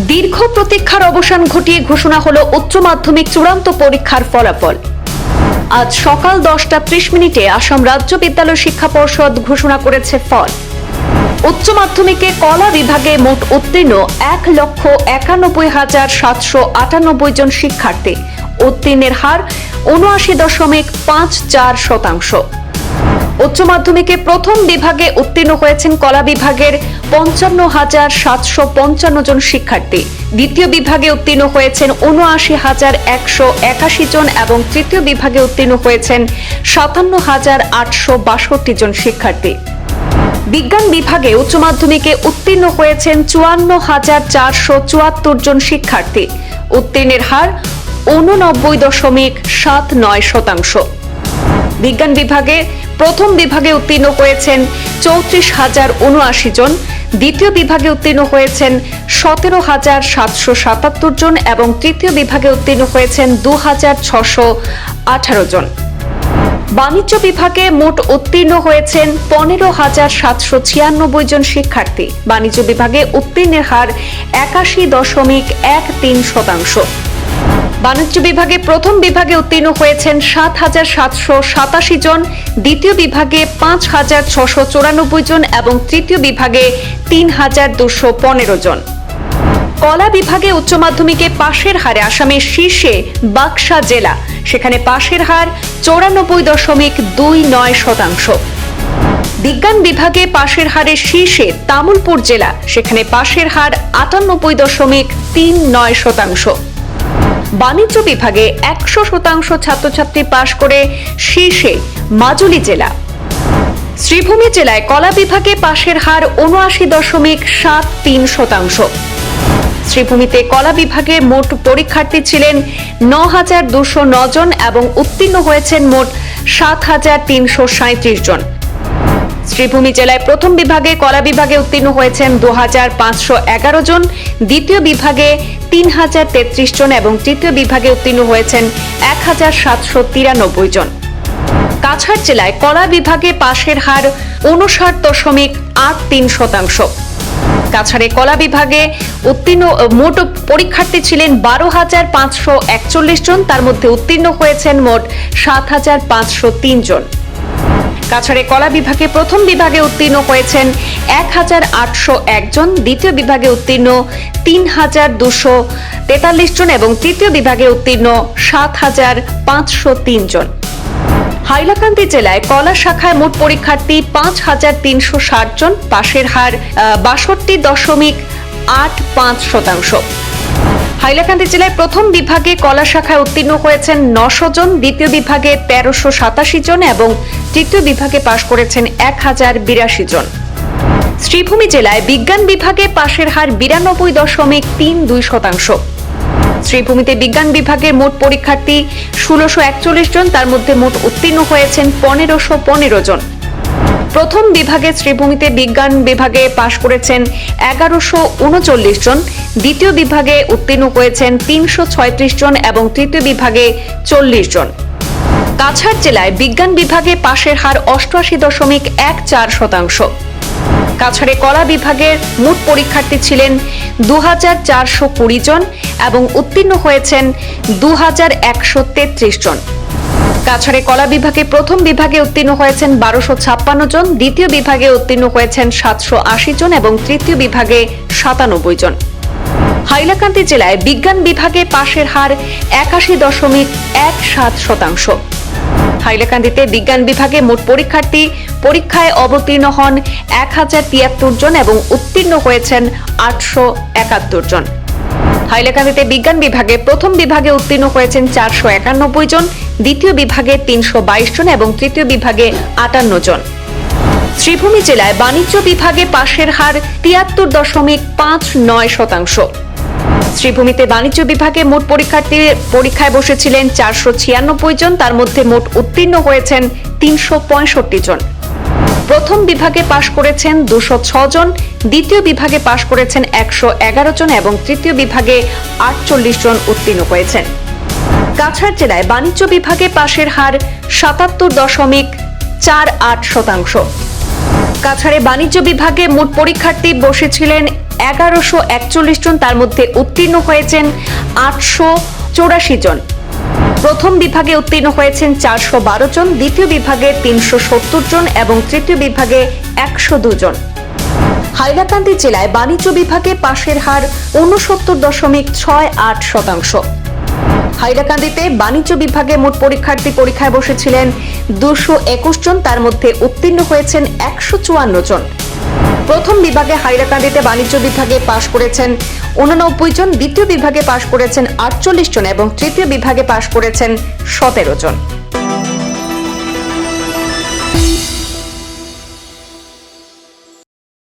দীর্ঘ প্রতীক্ষার অবসান ঘটিয়ে ঘোষণা হলো উচ্চ মাধ্যমিক চূড়ান্ত পরীক্ষার ফলাফল। আজ সকাল 10:30 আসাম রাজ্য বিদ্যালয় শিক্ষা পর্ষদ ঘোষণা করেছে ফল। উচ্চ মাধ্যমিকে কলা বিভাগে মোট উত্তীর্ণ 1,91,798 জন শিক্ষার্থী। উত্তীর্ণের হার 79.54%। উচ্চ মাধ্যমিকে প্রথম বিভাগে উত্তীর্ণ হয়েছেন কলা বিভাগের 55,755 জন শিক্ষার্থী। দ্বিতীয় বিভাগে উত্তীর্ণ হয়েছেন 79,181 জন এবং তৃতীয় বিভাগে উত্তীর্ণ হয়েছেন 57,862 জন শিক্ষার্থী। বিজ্ঞান বিভাগে উচ্চ মাধ্যমিকে উত্তীর্ণ হয়েছেন 54,474 জন শিক্ষার্থী। উত্তীর্ণের হার 89.79%। বিজ্ঞান বিভাগে প্রথম বিভাগে উত্তীর্ণ হয়েছেন 34,079 জন, দ্বিতীয় বিভাগে উত্তীর্ণ হয়েছেন 17,777 জন এবং তৃতীয় বিভাগে উত্তীর্ণ হয়েছেন 2,618 জন। বাণিজ্য বিভাগে মোট উত্তীর্ণ হয়েছেন 15,796 জন শিক্ষার্থী। বাণিজ্য বিভাগে উত্তীর্ণের হার 81.13%। বাণিজ্য বিভাগে প্রথম বিভাগে উত্তীর্ণ হয়েছেন 7,787 জন, দ্বিতীয় বিভাগে 5,694 জন এবং তৃতীয় বিভাগে 3,215 জন। কলা বিভাগে উচ্চ মাধ্যমিকে পাশের হারে আসামের শীর্ষে বাক্সা জেলা, সেখানে পাশের হার 94.29%। বিজ্ঞান বিভাগে পাশের হারের শীর্ষে তামুলপুর জেলা, সেখানে পাশের হার 98.39%। বাণিজ্য বিভাগে 100% ছাত্রছাত্রী পাশ করে শীর্ষে মাজুলী জেলা। শ্রীভূমি জেলায় কলা বিভাগে পাশের হার 79.73%। শ্রীভূমিতে কলা বিভাগে মোট পরীক্ষার্থী ছিলেন 9,209 জন এবং উত্তীর্ণ হয়েছেন মোট 7,337 জন। শ্রীভূমি জেলায় প্রথম বিভাগে কলা বিভাগে উত্তীর্ণ হয়েছেন 2,511 জন, দ্বিতীয় বিভাগে 3,033 জন এবং তৃতীয় বিভাগে উত্তীর্ণ হয়েছেন 1,793 জন। কাছাড় জেলায় কলা বিভাগে পাশের হার 59.83%। কাছাড়ে কলা বিভাগে উত্তীর্ণ মোট পরীক্ষার্থী ছিলেন 12,541 জন, তার মধ্যে উত্তীর্ণ হয়েছেন মোট 7,503 জন। কাছাড়ে কলা বিভাগে প্রথম বিভাগে উত্তীর্ণ হয়েছেন 1,801 জন, দ্বিতীয় বিভাগে উত্তীর্ণ 3,243 জন এবং তৃতীয় বিভাগে উত্তীর্ণ 7,503 জন। হাইলাকান্দি জেলায় কলা শাখায় মোট পরীক্ষার্থী 5,360 জন, পাশের হার 62.85%। হাইলাকান্দি জেলায় প্রথম বিভাগে কলা শাখায় উত্তীর্ণ হয়েছেন 900 জন, দ্বিতীয় বিভাগে 1,387 জন এবং তৃতীয় বিভাগে পাশ করেছেন 1,082 জন। শ্রীভূমি জেলায় বিজ্ঞান বিভাগে পাশের হার 92.32%। শ্রীভূমিতে বিজ্ঞান বিভাগের মোট পরীক্ষার্থী 1,641 জন, তার মধ্যে মোট উত্তীর্ণ হয়েছেন 1,515 জন। প্রথম বিভাগে শ্রীভূমিতে বিজ্ঞান বিভাগে পাশ করেছেন 1,139 জন, দ্বিতীয় বিভাগে উত্তীর্ণ হয়েছেন 336 জন এবং তৃতীয় বিভাগে 40 জন। কাছাড় জেলায় বিজ্ঞান বিভাগে পাশের হার 88.14%। কাছাড়ে কলা বিভাগের মোট পরীক্ষার্থী ছিলেন 2,420 জন এবং উত্তীর্ণ হয়েছেন 2,133 জন। কাছাড়ে কলা বিভাগে প্রথম বিভাগে উত্তীর্ণ হয়েছেন 1,256 জন, দ্বিতীয় বিভাগে উত্তীর্ণ হয়েছেন 780 জন এবং তৃতীয় বিভাগে 97 জন। হাইলাকান্দি জেলায় বিজ্ঞান বিভাগে পাশের হার 81.17%। হাইলাকান্দিতে বিজ্ঞান বিভাগে মোট পরীক্ষার্থী পরীক্ষায় অবতীর্ণ হন 1,073 জন এবং উত্তীর্ণ হয়েছেন 871 জন। হাইলাকান্দিতে বিজ্ঞান বিভাগে প্রথম বিভাগে উত্তীর্ণ হয়েছেন 491 জন, দ্বিতীয় বিভাগে 322 জন এবং তৃতীয় বিভাগে 58 জন। শ্রীভূমি জেলায় বাণিজ্য বিভাগে পাশের হার 73.59%। শ্রীভূমিতে বাণিজ্য বিভাগে মোট পরীক্ষার্থী পরীক্ষায় বসেছিলেন 496 জন, তার মধ্যে মোট উত্তীর্ণ হয়েছেন 365 জন। প্রথম বিভাগে পাশ করেছেন 206 জন, দ্বিতীয় বিভাগে পাশ করেছেন 111 জন এবং তৃতীয় বিভাগে 48 জন উত্তীর্ণ হয়েছেন। কাছাড় জেলায় বাণিজ্য বিভাগে পাশের হার 77.48%। কাছাড়ে বাণিজ্য বিভাগে মোট পরীক্ষার্থী বসেছিলেন 1141 জন, তার মধ্যে উত্তীর্ণ হয়েছেন 884 জন। প্রথম বিভাগে উত্তীর্ণ হয়েছেন 412 জন, দ্বিতীয় বিভাগে 370 জন এবং তৃতীয় বিভাগে 102 জন। হাইলাকান্দি জেলায় বাণিজ্য বিভাগে পাশের হার 69.68%। হাইলাকান্দিতে বাণিজ্য বিভাগে মোট পরীক্ষার্থী পরীক্ষায় বসেছিলেন 221 জন, তার মধ্যে উত্তীর্ণ হয়েছেন 154 জন। প্রথম বিভাগে হাইলাকান্দিতে বাণিজ্য বিভাগে পাশ করেছেন 89 জন, দ্বিতীয় বিভাগে পাশ করেছেন 48 জন এবং তৃতীয় বিভাগে পাশ করেছেন 17 জন।